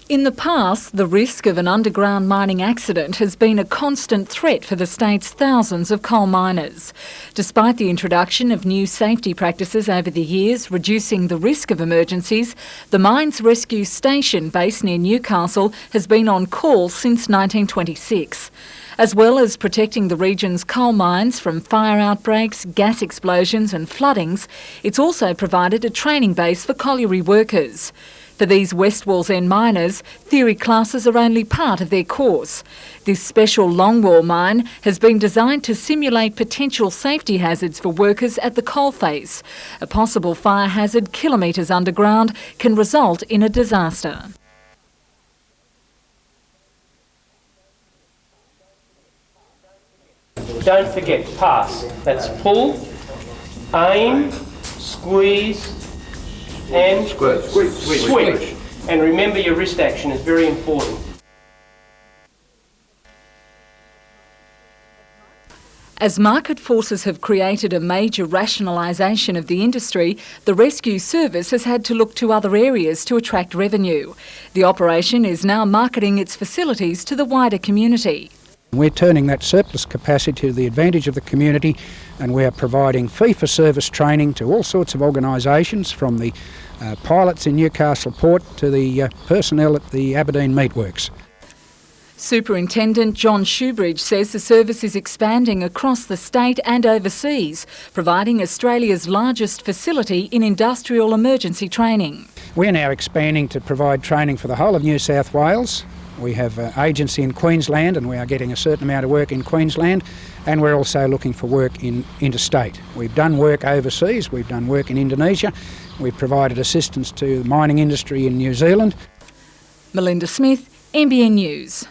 In the past, the risk of an underground mining accident has been a constant threat for the state's thousands of coal miners. Despite the introduction of new safety practices over the years, reducing the risk of emergencies, the Mines Rescue Station based near Newcastle has been on call since 1926. As well as protecting the region's coal mines from fire outbreaks, gas explosions and floodings, it's also provided a training base for colliery workers. For these West Walls End miners, theory classes are only part of their course. This special longwall mine has been designed to simulate potential safety hazards for workers at the coalface. A possible fire hazard kilometres underground can result in a disaster. Don't forget, pass. That's pull, aim, squeeze, and switch. And remember, your wrist action is very important. As market forces have created a major rationalisation of the industry, the rescue service has had to look to other areas to attract revenue. The operation is now marketing its facilities to the wider community. We're turning that surplus capacity to the advantage of the community, and we are providing fee-for-service training to all sorts of organisations, from the pilots in Newcastle Port to the personnel at the Aberdeen Meatworks. Superintendent John Shoebridge says the service is expanding across the state and overseas, providing Australia's largest facility in industrial emergency training. We're now expanding to provide training for the whole of New South Wales. We have an agency in Queensland, and we are getting a certain amount of work in Queensland, and we're also looking for work in interstate. We've done work overseas, we've done work in Indonesia, we've provided assistance to the mining industry in New Zealand. Melinda Smith, NBN News.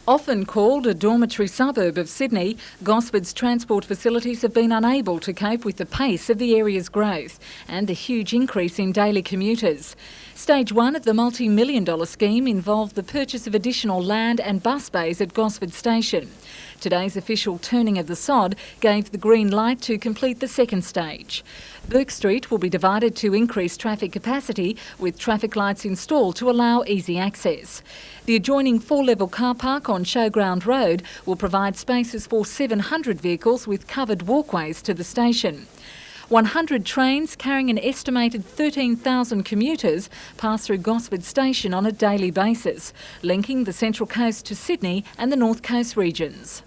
Often called a dormitory suburb of Sydney, Gosford's transport facilities have been unable to cope with the pace of the area's growth and the huge increase in daily commuters. Stage 1 of the multi-million-dollar scheme involved the purchase of additional land and bus bays at Gosford Station. Today's official turning of the sod gave the green light to complete the second stage. Bourke Street will be divided to increase traffic capacity, with traffic lights installed to allow easy access. The adjoining 4-level car park on Showground Road will provide spaces for 700 vehicles with covered walkways to the station. 100 trains carrying an estimated 13,000 commuters pass through Gosford Station on a daily basis, linking the Central Coast to Sydney and the North Coast regions.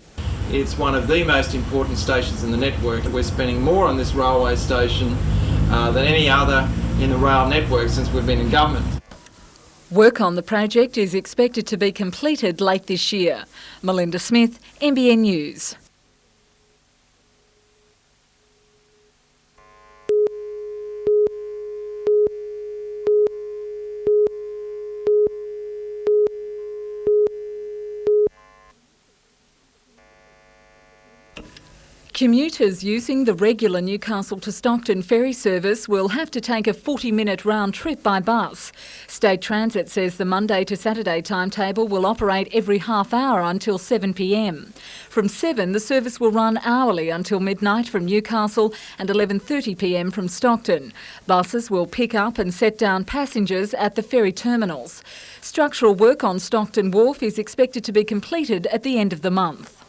It's one of the most important stations in the network. We're spending more on this railway station than any other in the rail network since we've been in government. Work on the project is expected to be completed late this year. Melinda Smith, NBN News. Commuters using the regular Newcastle to Stockton ferry service will have to take a 40-minute round trip by bus. State Transit says the Monday to Saturday timetable will operate every half hour until 7 p.m. From 7, the service will run hourly until midnight from Newcastle and 11:30 p.m. from Stockton. Buses will pick up and set down passengers at the ferry terminals. Structural work on Stockton Wharf is expected to be completed at the end of the month.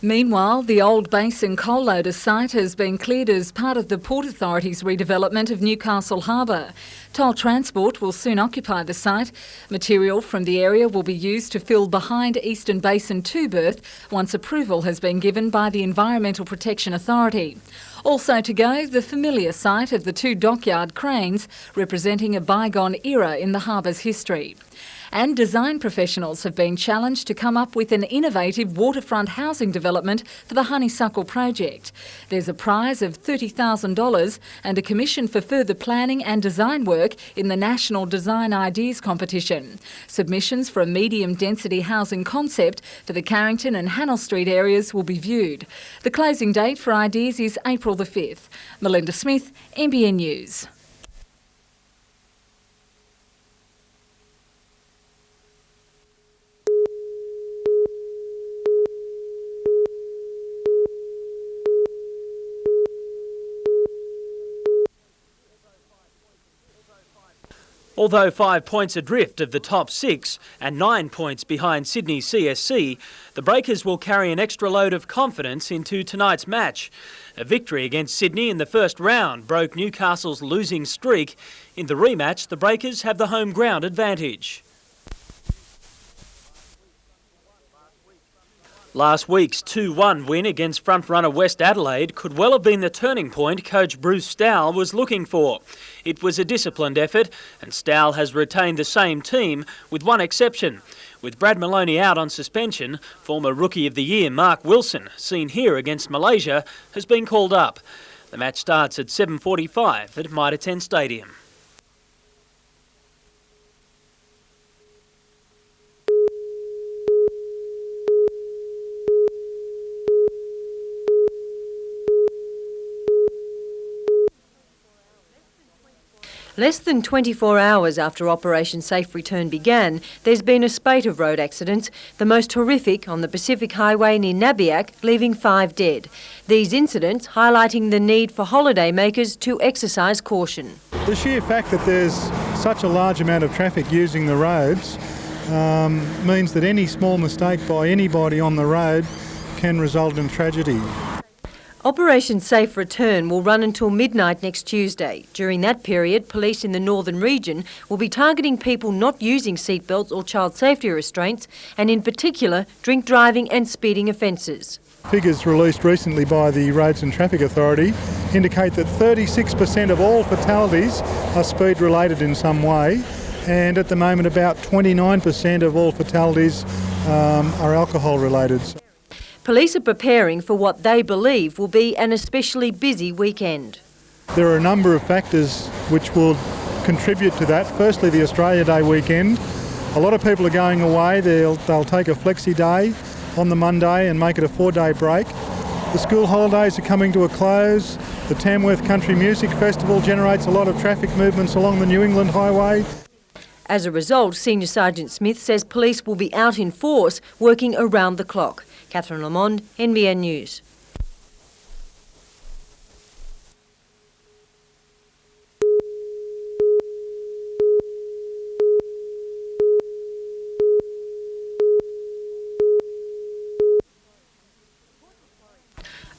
Meanwhile, the Old Basin coal loader site has been cleared as part of the Port Authority's redevelopment of Newcastle Harbour. Toll Transport will soon occupy the site. Material from the area will be used to fill behind Eastern Basin 2 berth once approval has been given by the Environmental Protection Authority. Also to go, the familiar sight of the two dockyard cranes representing a bygone era in the harbour's history. And design professionals have been challenged to come up with an innovative waterfront housing development for the Honeysuckle project. There's a prize of $30,000 and a commission for further planning and design work in the National Design Ideas competition. Submissions for a medium-density housing concept for the Carrington and Hannell Street areas will be viewed. The closing date for ideas is April the 5th. Melinda Smith, NBN News. Although 5 points adrift of the top 6 and 9 points behind Sydney CSC, the Breakers will carry an extra load of confidence into tonight's match. A victory against Sydney in the first round broke Newcastle's losing streak. In the rematch, the Breakers have the home ground advantage. Last week's 2-1 win against front-runner West Adelaide could well have been the turning point coach Bruce Stowell was looking for. It was a disciplined effort, and Stowell has retained the same team with one exception. With Brad Maloney out on suspension, former Rookie of the Year Mark Wilson, seen here against Malaysia, has been called up. The match starts at 7:45 at Mitre 10 Stadium. Less than 24 hours after Operation Safe Return began, there's been a spate of road accidents, the most horrific on the Pacific Highway near Nabiac, leaving 5 dead. These incidents highlighting the need for holidaymakers to exercise caution. The sheer fact that there's such a large amount of traffic using the roads means that any small mistake by anybody on the road can result in tragedy. Operation Safe Return will run until midnight next Tuesday. During that period, police in the northern region will be targeting people not using seatbelts or child safety restraints, and in particular, drink driving and speeding offences. Figures released recently by the Roads and Traffic Authority indicate that 36% of all fatalities are speed related in some way, and at the moment about 29% of all fatalities are alcohol related. Police are preparing for what they believe will be an especially busy weekend. There are a number of factors which will contribute to that. Firstly, the Australia Day weekend. A lot of people are going away. They'll take a flexi day on the Monday and make it a 4-day break. The school holidays are coming to a close. The Tamworth Country Music Festival generates a lot of traffic movements along the New England Highway. As a result, Senior Sergeant Smith says police will be out in force, working around the clock. Catherine Lamond, NBN News.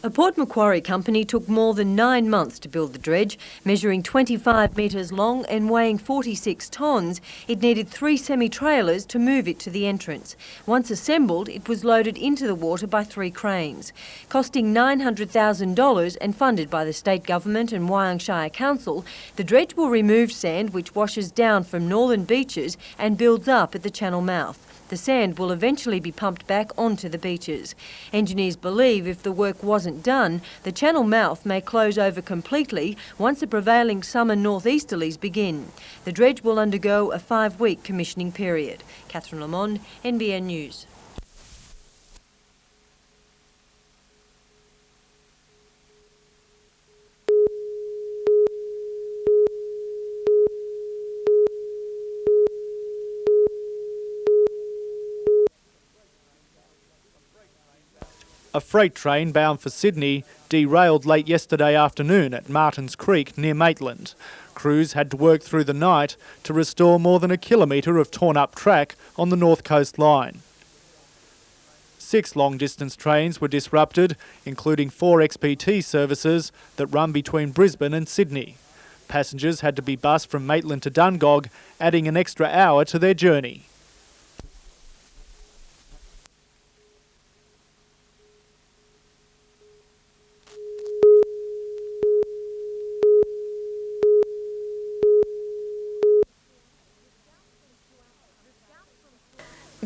A Port Macquarie company took more than 9 months to build the dredge. Measuring 25 metres long and weighing 46 tonnes, it needed 3 semi-trailers to move it to the entrance. Once assembled, it was loaded into the water by 3 cranes. Costing $900,000 and funded by the state government and Wyong Shire Council, the dredge will remove sand which washes down from northern beaches and builds up at the channel mouth. The sand will eventually be pumped back onto the beaches. Engineers believe if the work wasn't done, the channel mouth may close over completely once the prevailing summer northeasterlies begin. The dredge will undergo a 5-week commissioning period. Catherine Lamond, NBN News. A freight train bound for Sydney derailed late yesterday afternoon at Martins Creek near Maitland. Crews had to work through the night to restore more than a kilometre of torn-up track on the North Coast line. 6 long-distance trains were disrupted, including 4 XPT services that run between Brisbane and Sydney. Passengers had to be bused from Maitland to Dungog, adding an extra hour to their journey.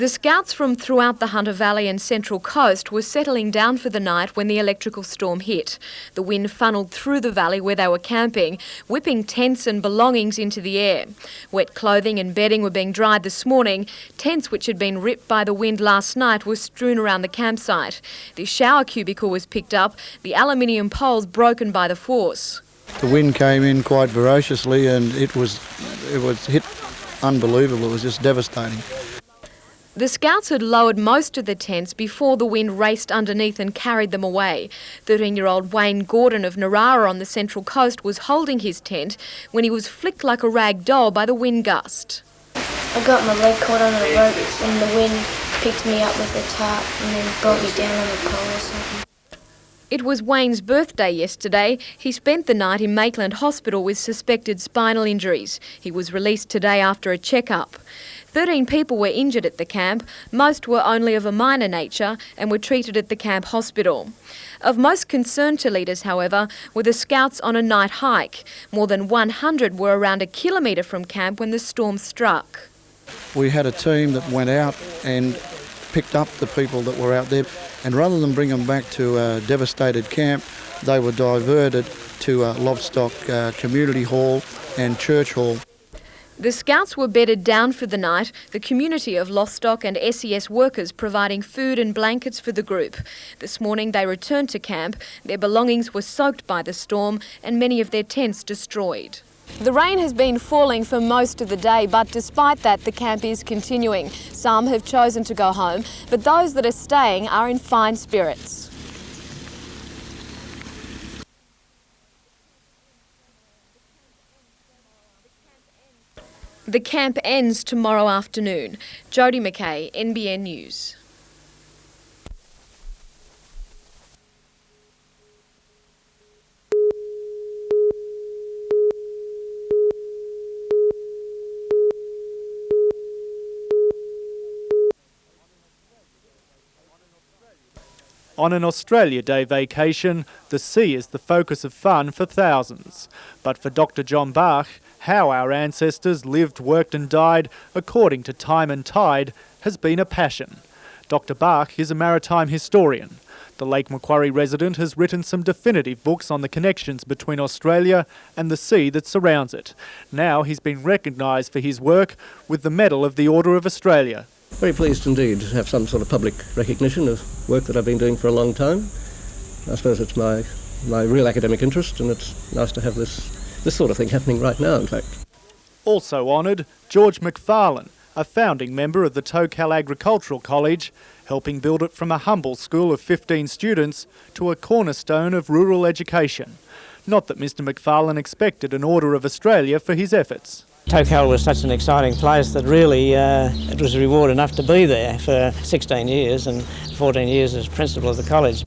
The scouts from throughout the Hunter Valley and Central Coast were settling down for the night when the electrical storm hit. The wind funneled through the valley where they were camping, whipping tents and belongings into the air. Wet clothing and bedding were being dried this morning. Tents which had been ripped by the wind last night were strewn around the campsite. The shower cubicle was picked up, the aluminium poles broken by the force. The wind came in quite voraciously and it was hit unbelievable. It was just devastating. The scouts had lowered most of the tents before the wind raced underneath and carried them away. 13-year-old Wayne Gordon of Narara on the Central Coast was holding his tent when he was flicked like a rag doll by the wind gust. I got my leg caught on a rope when the wind picked me up with a tarp and then brought me down on the pole or something. It was Wayne's birthday yesterday. He spent the night in Maitland Hospital with suspected spinal injuries. He was released today after a checkup. 13 people were injured at the camp. Most were only of a minor nature and were treated at the camp hospital. Of most concern to leaders, however, were the scouts on a night hike. More than 100 were around a kilometre from camp when the storm struck. We had a team that went out and picked up the people that were out there, and rather than bring them back to a devastated camp, they were diverted to Lovestock Community Hall and Church Hall. The scouts were bedded down for the night, the community of Lostock and SES workers providing food and blankets for the group. This morning they returned to camp. Their belongings were soaked by the storm and many of their tents destroyed. The rain has been falling for most of the day, but despite that, the camp is continuing. Some have chosen to go home, but those that are staying are in fine spirits. The camp ends tomorrow afternoon. Jodie McKay, NBN News. On an Australia Day vacation, the sea is the focus of fun for thousands. But for Dr. John Bach, how our ancestors lived, worked and died according to time and tide has been a passion. Dr. Bach is a maritime historian. The Lake Macquarie resident has written some definitive books on the connections between Australia and the sea that surrounds it. Now he's been recognised for his work with the Medal of the Order of Australia. Very pleased indeed to have some sort of public recognition of work that I've been doing for a long time. I suppose it's my real academic interest, and it's nice to have this sort of thing happening right now, in fact. Also honoured, George McFarlane, a founding member of the Tocal Agricultural College, helping build it from a humble school of 15 students to a cornerstone of rural education. Not that Mr McFarlane expected an Order of Australia for his efforts. Tocal was such an exciting place that really it was reward enough to be there for 16 years and 14 years as principal of the college.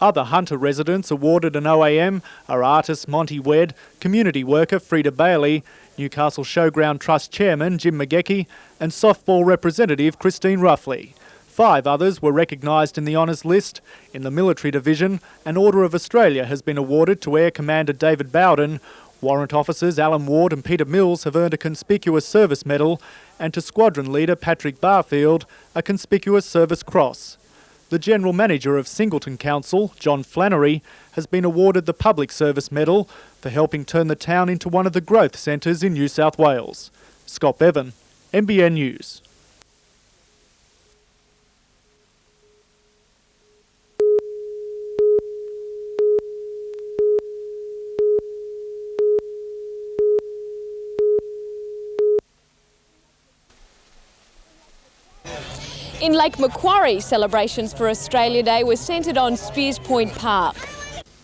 Other Hunter residents awarded an OAM are artist Monty Wedd, community worker Frida Bailey, Newcastle Showground Trust Chairman Jim McGecky and softball representative Christine Ruffley. 5 others were recognised in the honours list. In the military division, an Order of Australia has been awarded to Air Commander David Bowden. Warrant officers Alan Ward and Peter Mills have earned a Conspicuous Service Medal, and to Squadron Leader Patrick Barfield a Conspicuous Service Cross. The General Manager of Singleton Council, John Flannery, has been awarded the Public Service Medal for helping turn the town into one of the growth centres in New South Wales. Scott Bevan, NBN News. In Lake Macquarie, celebrations for Australia Day were centred on Spears Point Park.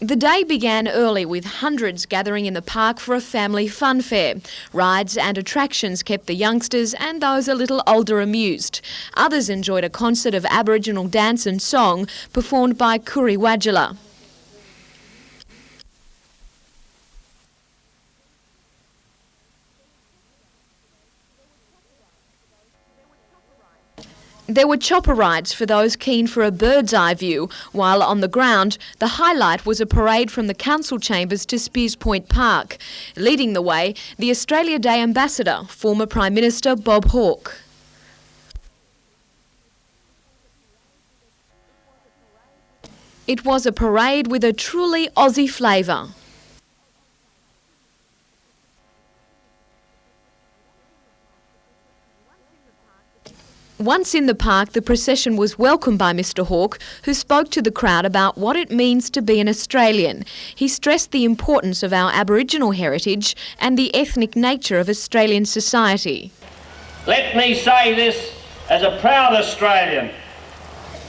The day began early with hundreds gathering in the park for a family fun fair. Rides and attractions kept the youngsters and those a little older amused. Others enjoyed a concert of Aboriginal dance and song performed by Kuri Wadjala. There were chopper rides for those keen for a bird's eye view, while on the ground, the highlight was a parade from the council chambers to Spears Point Park. Leading the way, the Australia Day ambassador, former Prime Minister Bob Hawke. It was a parade with a truly Aussie flavour. Once in the park, the procession was welcomed by Mr Hawke, who spoke to the crowd about what it means to be an Australian. He stressed the importance of our Aboriginal heritage and the ethnic nature of Australian society. Let me say this as a proud Australian,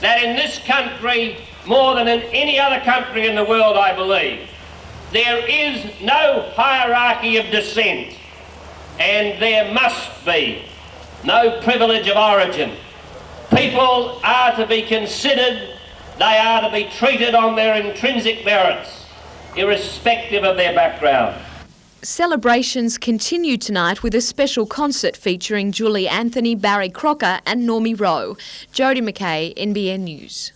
that in this country, more than in any other country in the world, I believe, there is no hierarchy of descent, and there must be no privilege of origin. People are to be considered, they are to be treated on their intrinsic merits, irrespective of their background. Celebrations continue tonight with a special concert featuring Julie Anthony, Barry Crocker and Normie Rowe. Jodie McKay, NBN News.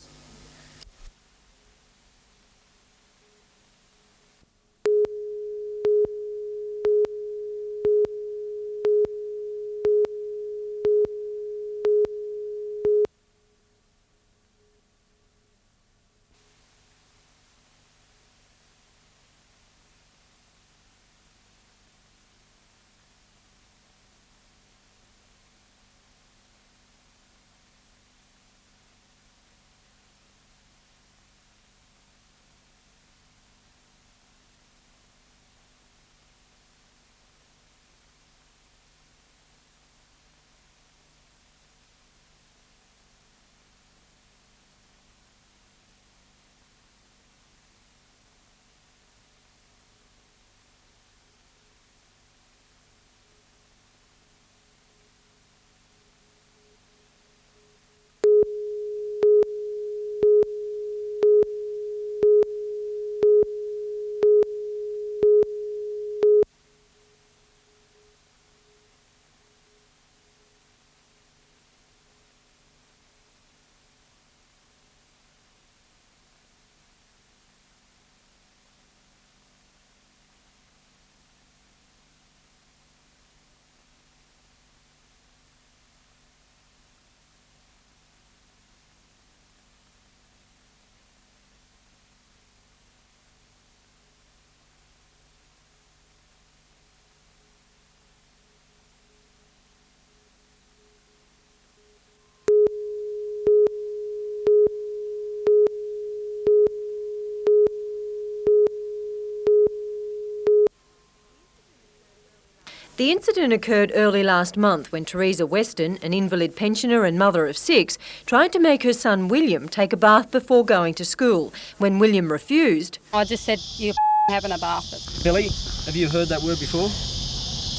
The incident occurred early last month when Teresa Weston, an invalid pensioner and mother of 6, tried to make her son William take a bath before going to school. When William refused, I just said, "You're having a bath." Billy, have you heard that word before?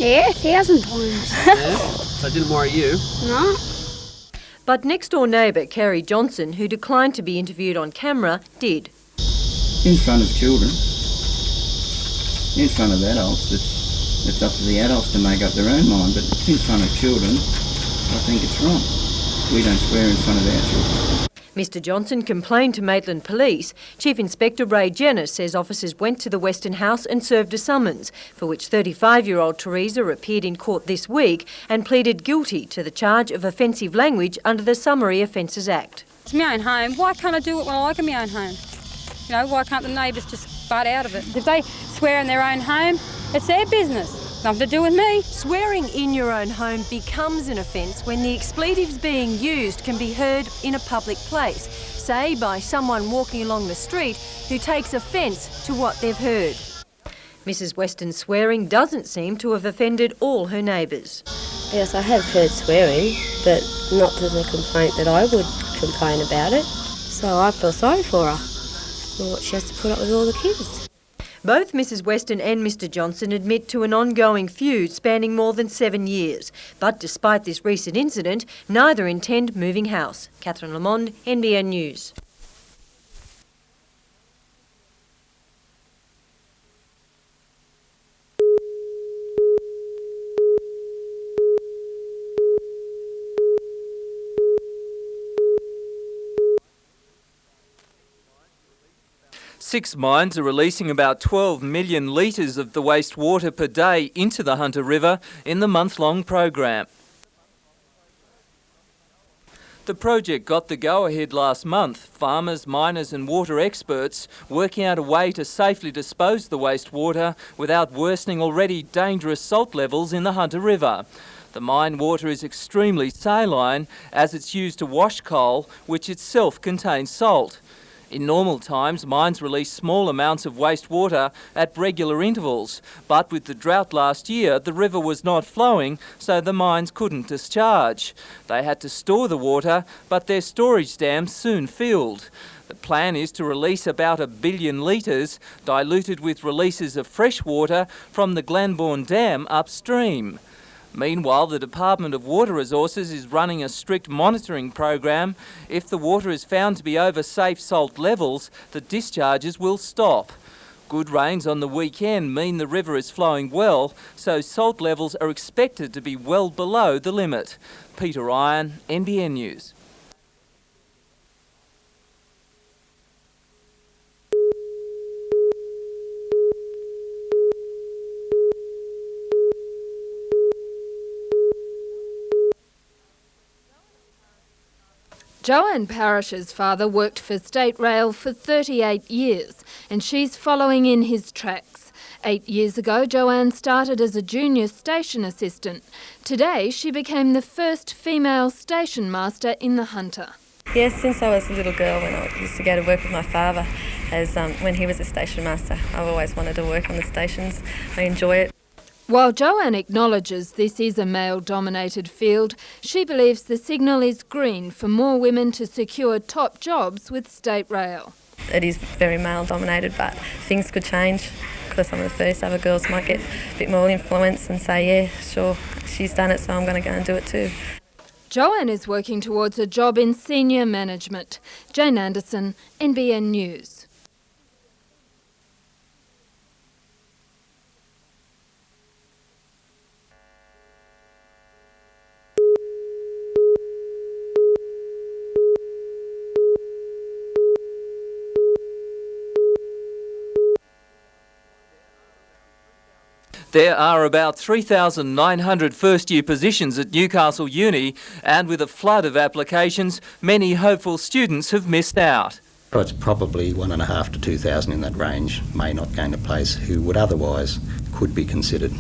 Yeah, 1,000 times. Yeah? So it didn't worry you? No. But next-door neighbour Kerry Johnson, who declined to be interviewed on camera, did. In front of children, in front of adults, it's up to the adults to make up their own mind, but in front of children, I think it's wrong. We don't swear in front of our children. Mr Johnson complained to Maitland Police. Chief Inspector Ray Jenner says officers went to the Western House and served a summons, for which 35-year-old Teresa appeared in court this week and pleaded guilty to the charge of offensive language under the Summary Offences Act. It's my own home. Why can't I do it when I like in my own home? You know, why can't the neighbours just butt out of it? If they swear in their own home, it's their business. Nothing to do with me. Swearing in your own home becomes an offence when the expletives being used can be heard in a public place, say by someone walking along the street who takes offence to what they've heard. Mrs Weston's swearing doesn't seem to have offended all her neighbours. Yes, I have heard swearing, but not to the complaint that I would complain about it. So I feel sorry for her. What she has to put up with all the kids. Both Mrs Weston and Mr Johnson admit to an ongoing feud spanning more than 7 years. But despite this recent incident, neither intend moving house. Catherine Lamond, NBN News. Six mines are releasing about 12 million litres of the wastewater per day into the Hunter River in the month-long program. The project got the go-ahead last month. Farmers, miners and water experts working out a way to safely dispose the wastewater without worsening already dangerous salt levels in the Hunter River. The mine water is extremely saline as it's used to wash coal, which itself contains salt. In normal times, mines release small amounts of wastewater at regular intervals, but with the drought last year, the river was not flowing, so the mines couldn't discharge. They had to store the water, but their storage dams soon filled. The plan is to release about 1 billion litres, diluted with releases of fresh water from the Glenbourne Dam upstream. Meanwhile, the Department of Water Resources is running a strict monitoring program. If the water is found to be over safe salt levels, the discharges will stop. Good rains on the weekend mean the river is flowing well, so salt levels are expected to be well below the limit. Peter Ryan, NBN News. Joanne Parrish's father worked for State Rail for 38 years and she's following in his tracks. 8 years ago, Joanne started as a junior station assistant. Today, she became the first female station master in the Hunter. Yes, since I was a little girl when I used to go to work with my father when he was a station master. I've always wanted to work on the stations. I enjoy it. While Joanne acknowledges this is a male-dominated field, she believes the signal is green for more women to secure top jobs with State Rail. It is very male-dominated, but things could change because I'm the first. Other girls might get a bit more influence and say, yeah, sure, she's done it, so I'm going to go and do it too. Joanne is working towards a job in senior management. Jane Anderson, NBN News. There are about 3,900 first-year positions at Newcastle Uni, and with a flood of applications, many hopeful students have missed out. Well, it's probably 1,500 to 2,000 in that range may not gain a place who would otherwise could be considered.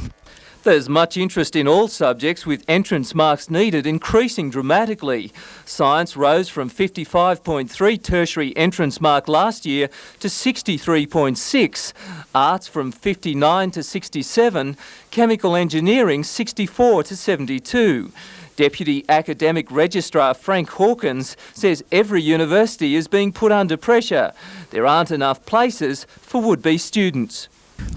There's much interest in all subjects, with entrance marks needed increasing dramatically. Science rose from 55.3 tertiary entrance mark last year to 63.6. Arts from 59 to 67. Chemical engineering 64 to 72. Deputy Academic Registrar Frank Hawkins says every university is being put under pressure. There aren't enough places for would-be students.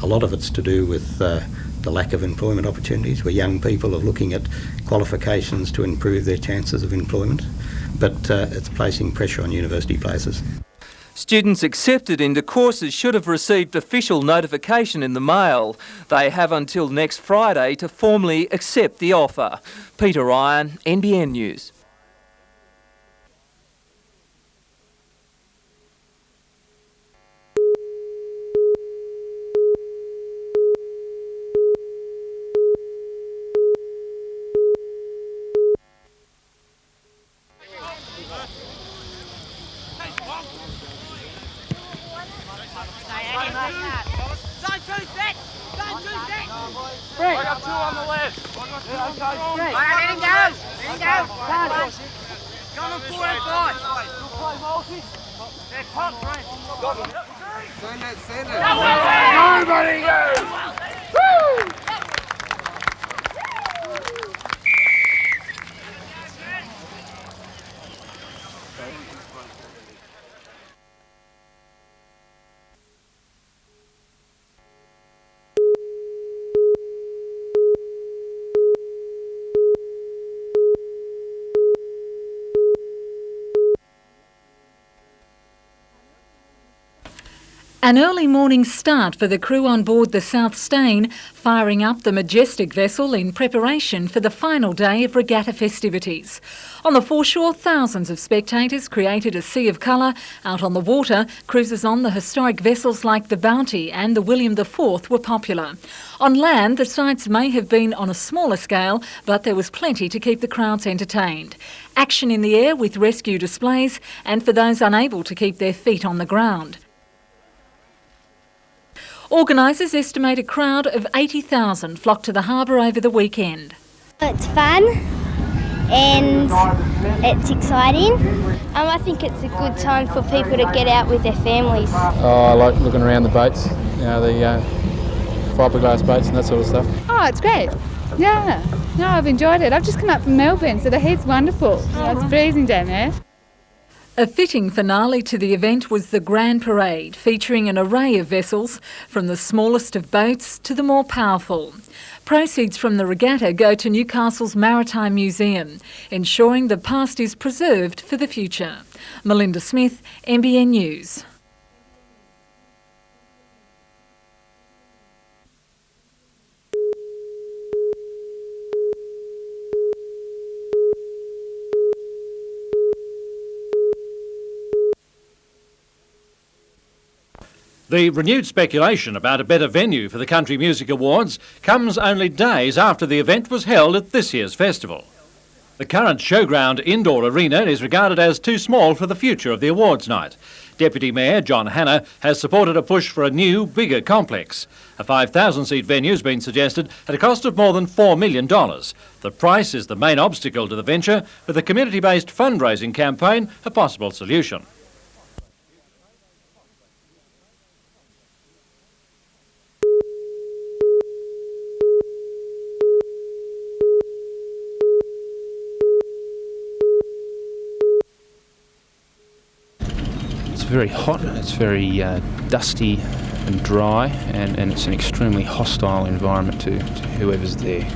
A lot of it's to do with the lack of employment opportunities, where young people are looking at qualifications to improve their chances of employment, but it's placing pressure on university places. Students accepted into courses should have received official notification in the mail. They have until next Friday to formally accept the offer. Peter Ryan, NBN News. I got two on the left. Let him go. Let him go. Come on, 4 and 5. You'll play multi. They're pop, right? Send it. Nobody goes. Woo! An early morning start for the crew on board the South Stane, firing up the majestic vessel in preparation for the final day of regatta festivities. On the foreshore, thousands of spectators created a sea of colour. Out on the water, cruises on the historic vessels like the Bounty and the William IV were popular. On land, the sights may have been on a smaller scale, but there was plenty to keep the crowds entertained. Action in the air with rescue displays, and for those unable to keep their feet on the ground. Organisers estimate a crowd of 80,000 flocked to the harbour over the weekend. It's fun and it's exciting. I think it's a good time for people to get out with their families. Oh, I like looking around the boats, you know, the fiberglass boats and that sort of stuff. Oh, it's great. Yeah. No, I've enjoyed it. I've just come up from Melbourne, so the heat's wonderful. It's freezing down there. A fitting finale to the event was the Grand Parade, featuring an array of vessels, from the smallest of boats to the more powerful. Proceeds from the regatta go to Newcastle's Maritime Museum, ensuring the past is preserved for the future. Melinda Smith, NBN News. The renewed speculation about a better venue for the Country Music Awards comes only days after the event was held at this year's festival. The current showground indoor arena is regarded as too small for the future of the awards night. Deputy Mayor John Hanna has supported a push for a new, bigger complex. A 5,000-seat venue has been suggested at a cost of more than $4 million. The price is the main obstacle to the venture, with a community-based fundraising campaign a possible solution. It's very hot, it's very dusty and dry, and it's an extremely hostile environment to whoever's there.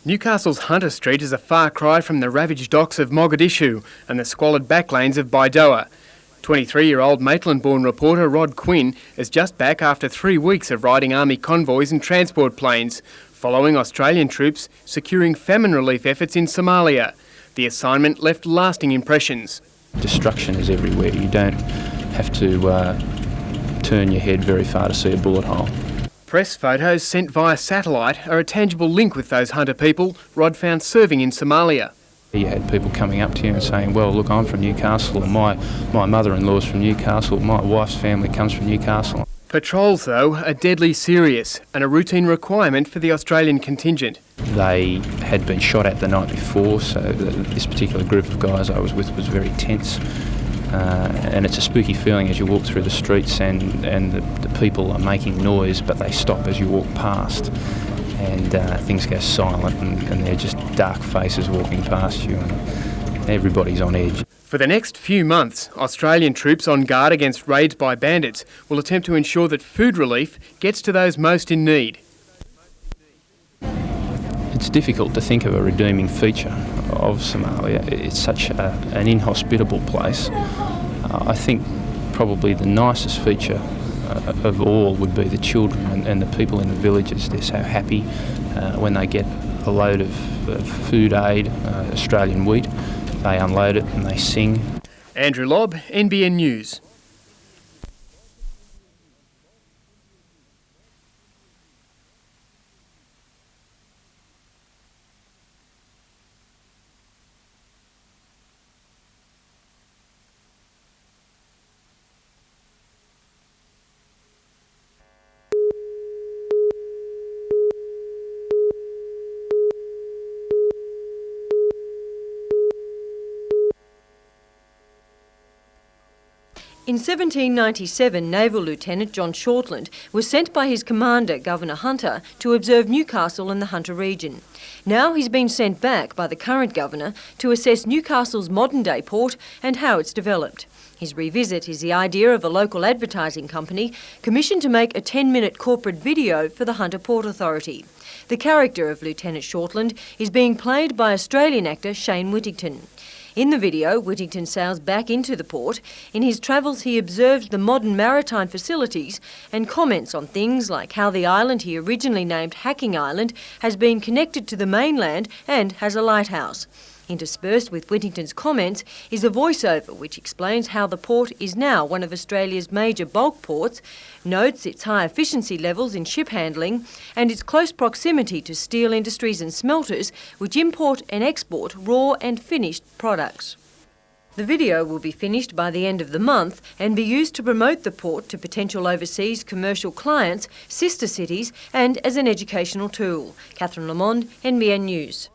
Newcastle's Hunter Street is a far cry from the ravaged docks of Mogadishu and the squalid backlanes of Baidoa. 23-year-old Maitland-born reporter Rod Quinn is just back after 3 weeks of riding army convoys and transport planes, following Australian troops securing famine relief efforts in Somalia. The assignment left lasting impressions. Destruction is everywhere. You don't have to turn your head very far to see a bullet hole. Press photos sent via satellite are a tangible link with those Hunter people Rod found serving in Somalia. You had people coming up to you and saying, well, look, I'm from Newcastle, or my mother-in-law's from Newcastle, my wife's family comes from Newcastle. Patrols, though, are deadly serious and a routine requirement for the Australian contingent. They had been shot at the night before, so this particular group of guys I was with was very tense. And it's a spooky feeling as you walk through the streets and the people are making noise, but they stop as you walk past. And things go silent and they're just dark faces walking past you and everybody's on edge. For the next few months, Australian troops on guard against raids by bandits will attempt to ensure that food relief gets to those most in need. It's difficult to think of a redeeming feature of Somalia. It's such an inhospitable place. I think probably the nicest feature of all would be the children and the people in the villages. They're so happy when they get a load of food aid, Australian wheat. They unload it and they sing. Andrew Lobb, NBN News. In 1797, Naval Lieutenant John Shortland was sent by his commander, Governor Hunter, to observe Newcastle and the Hunter region. Now he's been sent back by the current governor to assess Newcastle's modern-day port and how it's developed. His revisit is the idea of a local advertising company commissioned to make a 10-minute corporate video for the Hunter Port Authority. The character of Lieutenant Shortland is being played by Australian actor Shane Whittington. In the video, Whittington sails back into the port. In his travels, he observes the modern maritime facilities and comments on things like how the island he originally named Hacking Island has been connected to the mainland and has a lighthouse. Interspersed with Whittington's comments is a voiceover which explains how the port is now one of Australia's major bulk ports, notes its high efficiency levels in ship handling and its close proximity to steel industries and smelters which import and export raw and finished products. The video will be finished by the end of the month and be used to promote the port to potential overseas commercial clients, sister cities and as an educational tool. Catherine Lamond, NBN News.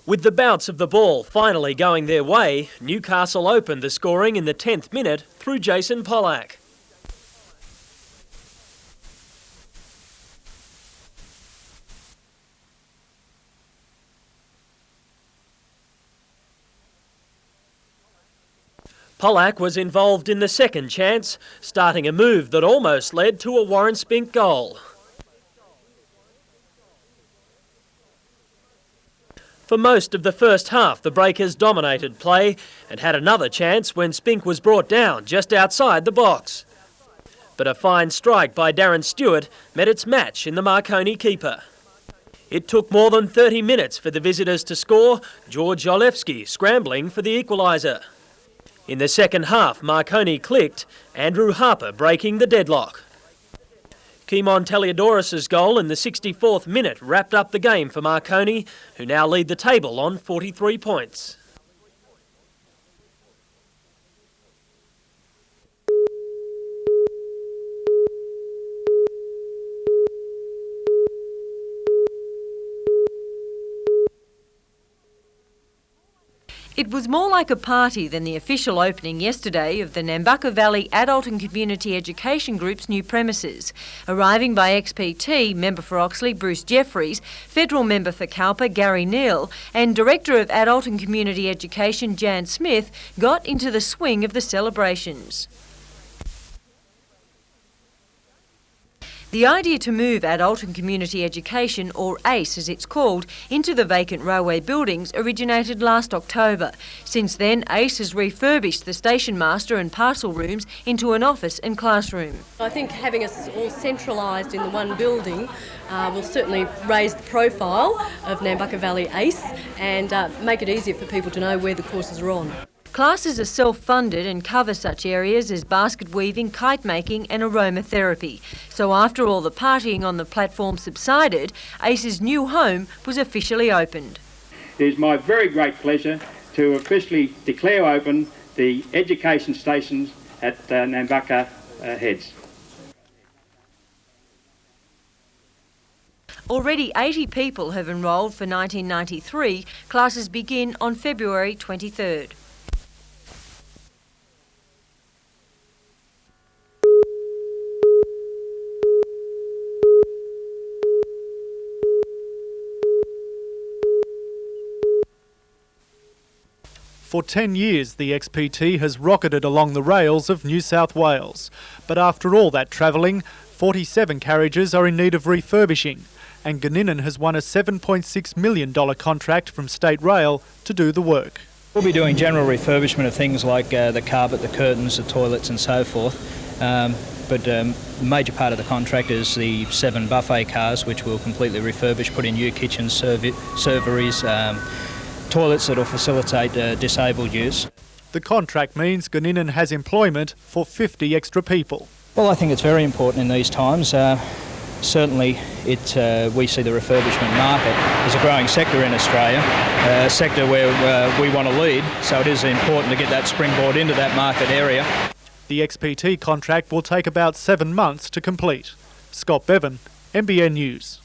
With the bounce of the ball finally going their way, Newcastle opened the scoring in the 10th minute through Jason Pollack. Pollack was involved in the second chance, starting a move that almost led to a Warren Spink goal. For most of the first half, the Breakers dominated play and had another chance when Spink was brought down just outside the box. But a fine strike by Darren Stewart met its match in the Marconi keeper. It took more than 30 minutes for the visitors to score, George Olewski scrambling for the equaliser. In the second half, Marconi clicked, Andrew Harper breaking the deadlock. Kimon Teliadoris' goal in the 64th minute wrapped up the game for Marconi, who now lead the table on 43 points. It was more like a party than the official opening yesterday of the Nambucca Valley Adult and Community Education Group's new premises. Arriving by XPT, member for Oxley Bruce Jeffries, federal member for Cowper Gary Neal and Director of Adult and Community Education Jan Smith got into the swing of the celebrations. The idea to move adult and community education, or ACE as it's called, into the vacant railway buildings originated last October. Since then, ACE has refurbished the station master and parcel rooms into an office and classroom. I think having us all centralised in the one building will certainly raise the profile of Nambucca Valley ACE and make it easier for people to know where the courses are on. Classes are self-funded and cover such areas as basket weaving, kite making and aromatherapy. So after all the partying on the platform subsided, ACE's new home was officially opened. It is my very great pleasure to officially declare open the education stations at Nambucca Heads. Already 80 people have enrolled for 1993. Classes begin on February 23rd. For 10 years, the XPT has rocketed along the rails of New South Wales. But after all that travelling, 47 carriages are in need of refurbishing, and Gunninan has won a $7.6 million contract from State Rail to do the work. We'll be doing general refurbishment of things like the carpet, the curtains, the toilets and so forth. But the major part of the contract is the 7 buffet cars, which we'll completely refurbish, put in new kitchens, serveries, toilets that will facilitate disabled use. The contract means Gunninan has employment for 50 extra people. Well, I think it's very important in these times. Certainly, we see the refurbishment market as a growing sector in Australia, a sector where we want to lead, so it is important to get that springboard into that market area. The XPT contract will take about 7 months to complete. Scott Bevan, NBN News.